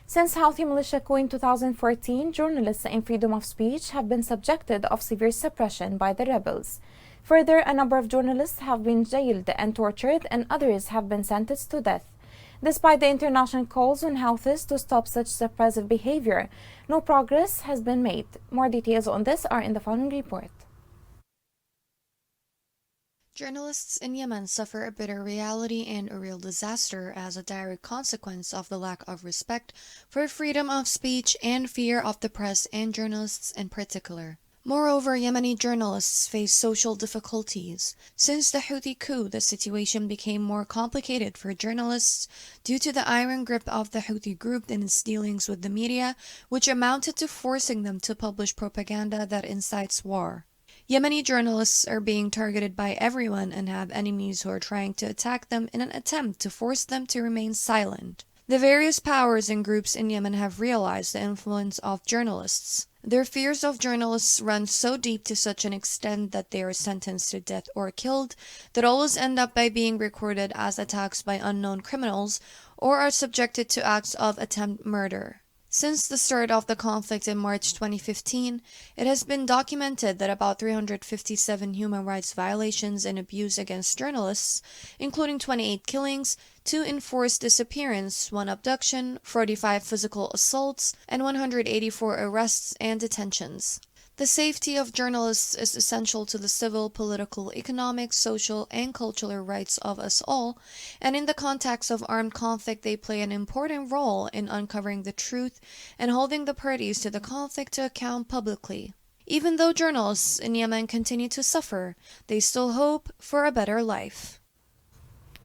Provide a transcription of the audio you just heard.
Since Houthi militia coup in 2014, journalists and freedom of speech have been subjected of severe suppression by the rebels. Further, a number of journalists have been jailed and tortured, and others have been sentenced to death. Despite the international calls on Houthis to stop such suppressive behavior, no progress has been made. More details on this are in the following report. Journalists in Yemen suffer a bitter reality and a real disaster as a direct consequence of the lack of respect for freedom of speech and fear of the press and journalists in particular. Moreover, Yemeni journalists face social difficulties. Since the Houthi coup, the situation became more complicated for journalists due to the iron grip of the Houthi group in its dealings with the media, which amounted to forcing them to publish propaganda that incites war. Yemeni journalists are being targeted by everyone and have enemies who are trying to attack them in an attempt to force them to remain silent. The various powers and groups in Yemen have realized the influence of journalists. Their fears of journalists run so deep to such an extent that they are sentenced to death or killed that always end up by being recorded as attacks by unknown criminals or are subjected to acts of attempted murder. Since the start of the conflict in March 2015, it has been documented that about 357 human rights violations and abuse against journalists, including 28 killings, 2 enforced disappearance, 1 abduction, 45 physical assaults, and 184 arrests and detentions. The safety of journalists is essential to the civil, political, economic, social, and cultural rights of us all, and in the context of armed conflict they play an important role in uncovering the truth and holding the parties to the conflict to account publicly. Even though journalists in Yemen continue to suffer, they still hope for a better life.